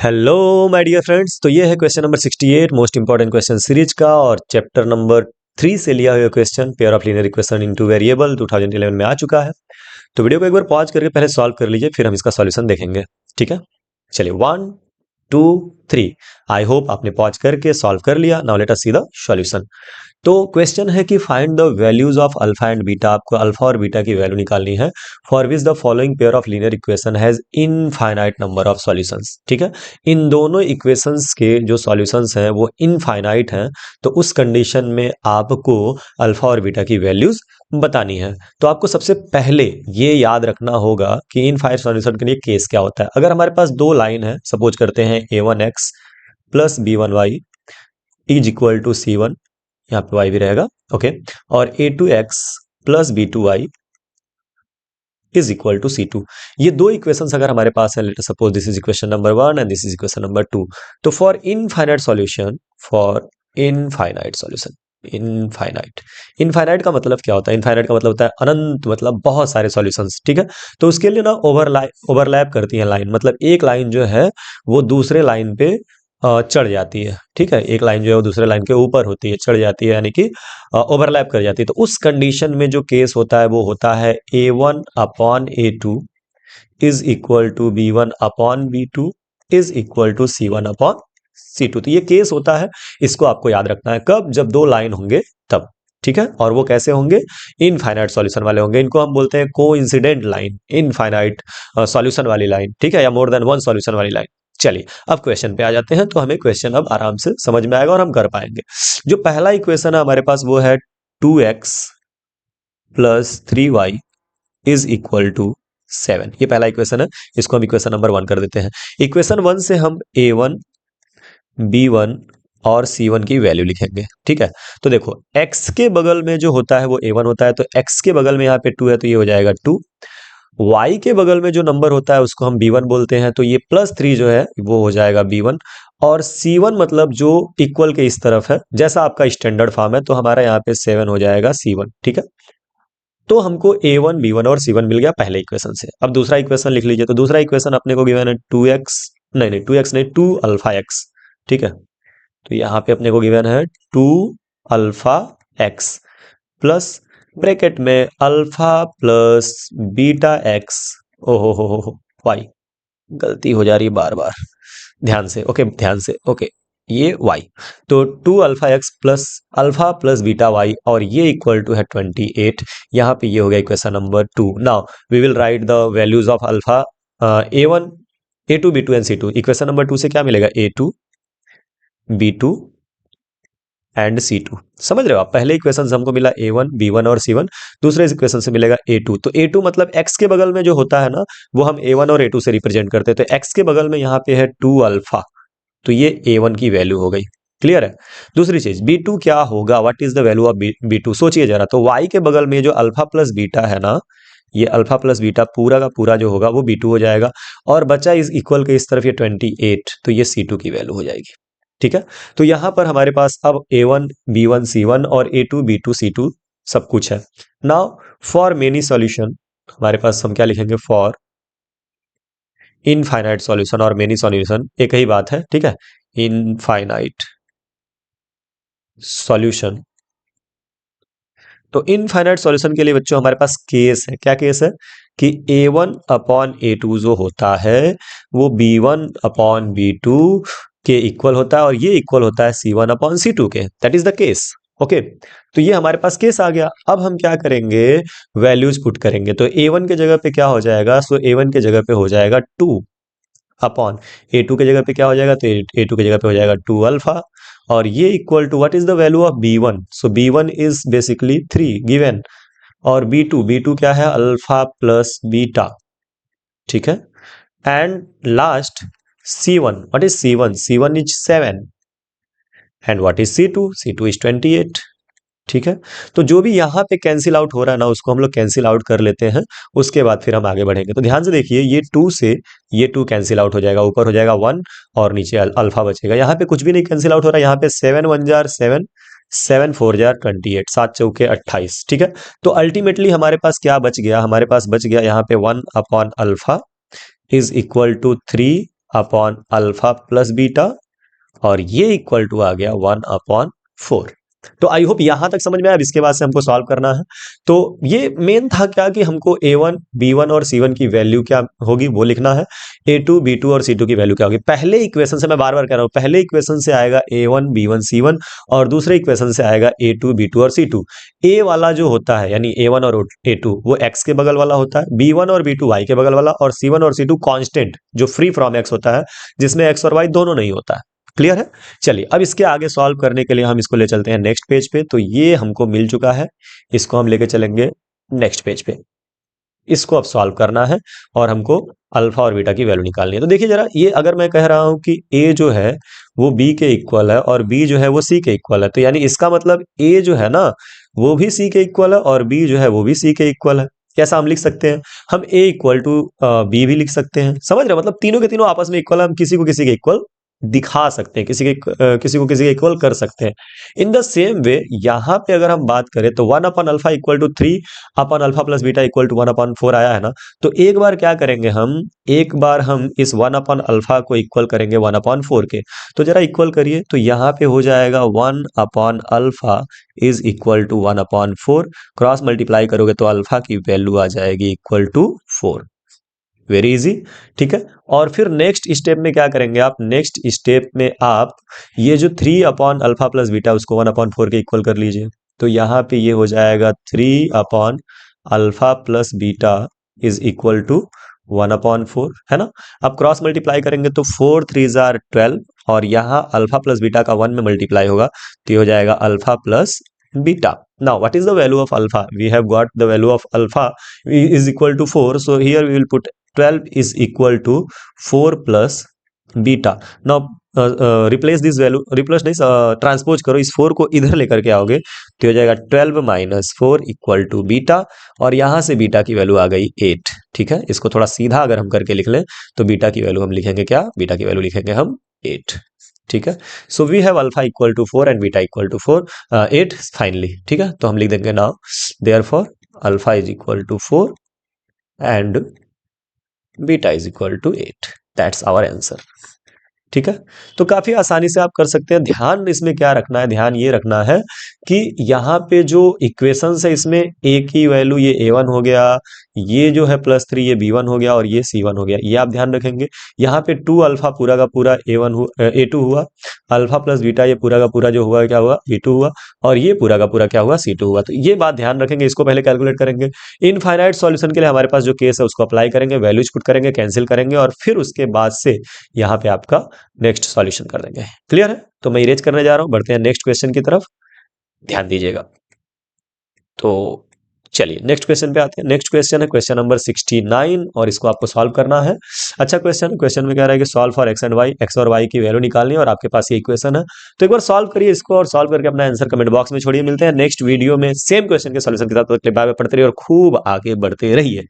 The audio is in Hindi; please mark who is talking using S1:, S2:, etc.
S1: Hello my dear friends. तो ये है question number 68 most important question series का और चैप्टर नंबर 3 से लिया हुआ question pair of linear equation into variable 2011 में आ चुका है। तो वीडियो को एक बार पॉज करके पहले सॉल्व कर लीजिए, फिर हम इसका सॉल्यूशन देखेंगे। ठीक है, चलिए 1 2 3। आई होप आपने पॉज करके सॉल्व कर लिया। Now let us see the solution. तो क्वेश्चन है कि find the values of alpha and beta. आपको अल्फा और बीटा की वैल्यू निकालनी है for which the following pair of linear equation has infinite number of solutions. ठीक है, इन दोनों इक्वेशंस के जो सॉल्यूशंस हैं वो इनफाइनाइट हैं। तो उस कंडीशन में आपको अल्फा और बीटा की वैल्यूज बतानी है। तो आपको सबसे पहले ये याद रखना होगा कि इनफाइनाइट सॉल्यूशन के लिए केस क्या होता है। अगर हमारे पास दो लाइन है, सपोज करते हैं a1x plus b1y is equal to c1, यहाँ पे y भी रहेगा, ओके, और a2x plus b2y is equal to c2। ये दो इक्वेशंस अगर हमारे पास है, let suppose this is equation number 1 and this is equation number 2। तो फॉर इनफाइनाइट सॉल्यूशन इनफाइनाइट का मतलब क्या होता है? इनफाइनाइट का मतलब होता है अनंत, मतलब बहुत सारे सॉल्यूशंस। ठीक है, तो उसके लिए ना ओवरलैप करती है लाइन, मतलब एक लाइन जो है वो दूसरे लाइन पे चढ़ जाती है। ठीक है, एक लाइन जो है वो दूसरे लाइन के ऊपर होती है, चढ़ जाती है, यानी कि ओवरलैप कर जाती है। तो उस कंडीशन में जो केस होता है वो होता है a1 upon a2 is equal to b1 upon b2 is equal to c1 upon c2। तो ये केस होता है, इसको आपको याद रखना है। कब? जब दो लाइन होंगे तब। ठीक है, और वो कैसे होंगे? इनफाइनाइट सॉल्यूशन वाले होंगे। इनको हम बोलते हैं कोइंसिडेंट लाइन, इनफाइनाइट सॉल्यूशन वाली लाइन। ठीक है, या मोर देन वन सॉल्यूशन वाली लाइन। चलिए अब क्वेश्चन पे आ जाते हैं, तो हमें क्वेश्चन अब आराम से समझ में आएगा और हम कर पाएंगे। जो पहला इक्वेशन है हमारे पास वो है 2x plus 3y is equal to 7। ये पहला इक्वेशन है, इसको हम इक्वेशन नंबर 1 कर देते हैं। इक्वेशन 1 से हम a1 b1 और c1 की वैल्यू लिखेंगे। ठीक है, तो देखो x के बगल में जो होता है वो a1 होता है, तो x के बगल में यहाँ पे 2 है तो ये हो जाएगा 2। y के बगल में जो नंबर होता है उसको हम b1 बोलते हैं, तो ये +3 जो है वो हो जाएगा b1। और c1 मतलब जो इक्वल के इस तरफ है, जैसा आपका स्टैंडर्ड फॉर्म है, तो हमारा यहाँ पे 7 हो जाएगा c1। ठीक है, तो हमको a1 b1 और c1 मिल गया पहले इक्वेशन से। अब दूसरा इक्वेशन लिख लीजिए। तो दूसरा इक्वेशन अपने को गिवन है 2x, नहीं 2x नहीं, 2 अल्फा x। ठीक है, तो यहाँ पे अपने को गिवन है 2 अल्फा x प्लस ब्रैकेट में अल्फा प्लस बीटा x, ओहो हो वाई, गलती हो जा रही है बार बार, ध्यान से, ओके ध्यान से, ओके, ये y। तो 2 अल्फा प्लस बीटा y, और ये इक्वल टू है 28। यहाँ पे ये हो गया equation number 2। Now we will write the values of alpha a1 a2 b2 and c2। Equation number 2 से क्या मिलेगा? a2 b2 and c2। समझ रहे हो आप? पहले इक्वेशन से हमको मिला a1 b1 और c1, दूसरे इक्वेशन से मिलेगा a2। तो a2 मतलब x के बगल में जो होता है ना, वो हम a1 और a2 से रिप्रेजेंट करते हैं। तो x के बगल में यहाँ पे है 2 अल्फा, तो ये a1 की वैल्यू हो गई। क्लियर है? दूसरी चीज b2 क्या होगा? What is the value of b2? सोचिए जरा। तो y के बगल में जो अल्फा प्लस बीटा है ना, ये अल्फा प्लस बीटा पूरा का पूरा जो होगा वो b2 हो जाएगा, और बचा इस इक्वल के इस तरफ ये 28, तो ये c2 की वैल्यू हो जाएगी। ठीक है, तो यहां पर हमारे पास अब a1 b1 c1 और a2 b2 c2 सब कुछ है। नाउ फॉर मेनी सॉल्यूशन, हमारे पास हम क्या लिखेंगे? फॉर इनफाइनाइट सॉल्यूशन और मेनी सॉल्यूशन एक ही बात है। ठीक है, इनफाइनाइट सॉल्यूशन। तो इनफाइनाइट सॉल्यूशन के लिए बच्चों हमारे पास केस है। क्या केस है? कि a1 अपॉन a2 जो होता है वो b1 अपॉन b2 के इक्वल होता है, और ये इक्वल होता है c1 अपॉन c2 के। That is the case. Okay, तो ये हमारे पास केस आ गया। अब हम क्या करेंगे? वैल्यूज पुट करेंगे। तो a1 के जगह पे क्या हो जाएगा? सो a1 के जगह पे हो जाएगा 2 अपॉन a2 के जगह पे क्या हो जाएगा? तो a2 के जगह पे हो जाएगा 2 अल्फा, और ये equal to what is the value of b1? So b1 is basically 3 given, और b2 क्या है? Alpha plus beta. ठीक है, and last c1, what is c1? c1 is 7, and what is c2? c2 is 28। ठीक है, तो जो भी यहाँ पे कैंसिल आउट हो रहा है ना, उसको हम लोग कैंसिल आउट कर लेते हैं, उसके बाद फिर हम आगे बढ़ेंगे। तो ध्यान से देखिए, ये 2 से ये 2 कैंसिल आउट हो जाएगा, ऊपर हो जाएगा 1 और नीचे अल्फा बचेगा। यहाँ पे कुछ भी नहीं कैंसिल आउट हो रहा है। यहाँ पे 7 1 जार 7, 7 4 जार 28, 7 चौके 28। ठीक है, तो अल्टीमेटली हमारे पास क्या बच गया? हमारे पास बच गया यहाँ पे 1 upon alpha is equal to 3 upon alpha plus beta, और ये इक्वल टू आ गया 1/4। तो आई होप यहां तक समझ में आया। अब इसके बाद से हमको सॉल्व करना है। तो ये मेन था क्या कि हमको a1 b1 और c1 की वैल्यू क्या होगी वो लिखना है, a2 b2 और c2 की वैल्यू क्या होगी। पहले इक्वेशन से, मैं बार बार कह रहा हूं, पहले इक्वेशन से आएगा a1 b1 c1, और दूसरे इक्वेशन से आएगा a2 b2 और c2। a वाला जो होता है यानी a1 और a2 वो x के बगल वाला होता है, b1 और b2 y के बगल वाला, और c1 और c2 कांस्टेंट जो फ्री फ्रॉम x होता है, जिसमें x और y दोनों नहीं होता है। क्लियर है। चलिए अब इसके आगे सॉल्व करने के लिए हम इसको ले चलते हैं नेक्स्ट पेज पे। तो ये हमको मिल चुका है, इसको हम लेके चलेंगे नेक्स्ट पेज पे। इसको अब सॉल्व करना है और हमको अल्फा और बीटा की वैल्यू निकालनी है। तो देखिए जरा, ये अगर मैं कह रहा हूं कि a जो है वो b के इक्वल है और b जो है वो c के इक्वल है, तो यानी इसका मतलब a जो है ना वो भी c के इक्वल है और b जो है वो भी c के इक्वल है। कैसा हम लिख सकते हैं? हम a इक्वल टू b भी लिख सकते हैं। समझ रहे हो? मतलब तीनों के तीनों आपस में इक्वल है, हम किसी को किसी के इक्वल दिखा सकते हैं, किसी को किसी के इक्वल कर सकते हैं। इन द सेम वे यहाँ पे अगर हम बात करें तो 1/अल्फा इक्वल टू 3/अल्फा प्लस बीटा इक्वल टू 1/4 आया है ना। तो एक बार क्या करेंगे हम, एक बार हम इस 1/अल्फा को इक्वल करेंगे 1/4 के। तो जरा इक्वल करिए, तो यहाँ पे हो जाएगा 1/अल्फा is equal to 1/4। Cross multiply करोगे तो अल्फा की वैल्यू आ जाएगी इक्वल टू 4। Very easy. ठीक है। और फिर नेक्स्ट स्टेप में क्या करेंगे आप, नेक्स्ट स्टेप में आप ये जो 3/अल्फा प्लस बीटा उसको 1/4 के इक्वल कर लीजिए। तो यहाँ पे ये हो जाएगा 3/अल्फा plus beta is equal to 1/4, है ना। अब क्रॉस मल्टीप्लाई करेंगे तो 4 3 जार 12, और यहाँ अल्फा प्लस बीटा का 1 में मल्टीप्लाई होगा तो ये हो जाएगा alpha plus beta. Now what is the value of alpha? We have got the value of alpha is equal to 4, so here we will put 12 is equal to 4 plus beta. Now replace this value, replace नहीं, ट्रांसपोज करो, इस 4 को इधर लेकर के आओगे तो हो जाएगा 12 माइनस 4 इक्वल टू बीटा, और यहाँ से बीटा की वैल्यू आ गई 8। ठीक है। इसको थोड़ा सीधा अगर हम करके लिख लें तो बीटा की वैल्यू हम लिखेंगे क्या, बीटा की वैल्यू लिखेंगे हम 8। ठीक है। So we have alpha equal to 4 and beta equal to 8 finally. ठीक है। तो हम लिख देंगे now therefore alpha is equal to 4 and beta is equal to 8। That's our answer. ठीक है। तो काफी आसानी से आप कर सकते हैं। ध्यान इसमें क्या रखना है, ध्यान ये रखना है कि यहाँ पे जो इक्वेशन है इसमें a की वैल्यू ये a1 हो गया, ये जो है +3 ये b1 हो गया, और ये c1 हो गया। ये आप ध्यान रखेंगे। यहाँ पे 2 अल्फा पूरा का पूरा a2 हुआ, अल्फा प्लस बीटा ये पूरा का पूरा जो हुआ क्या हुआ, b2 हुआ, और ये पूरा का पूरा क्या हुआ, c2 हुआ। तो ये बात ध्यान रखेंगे, इसको पहले कैलकुलेट करेंगे। इनफाइनाइट सॉल्यूशन के लिए हमारे पास जो केस है उसको अप्लाई करेंगे, वैल्यूज पुट करेंगे, कैंसिल करेंगे, और फिर उसके बाद से यहाँ पे आपका नेक्स्ट सॉल्यूशन कर देंगे। क्लियर है। तो मैं इरेज करने जा रहा हूं, बढ़ते हैं नेक्स्ट क्वेश्चन की तरफ, ध्यान दीजिएगा। तो चलिए नेक्स्ट क्वेश्चन पे आते हैं। नेक्स्ट क्वेश्चन है क्वेश्चन नंबर 69, और इसको आपको सॉल्व करना है। अच्छा क्वेश्चन, क्वेश्चन में कह रहा है कि solve for X and Y, X और वाई की वैल्यू निकालनी है, और आपके पास ये इक्वेशन है। तो एक बार सॉल्व करिए इसको, और सॉल्व करके अपना आंसर कमेंट बॉक्स में छोड़िए। मिलते हैं नेक्स्ट वीडियो में सेम क्वेश्चन के सॉल्यूशन के साथ। बाय बाय, पढ़ते रहिए और खूब आगे बढ़ते रहिए।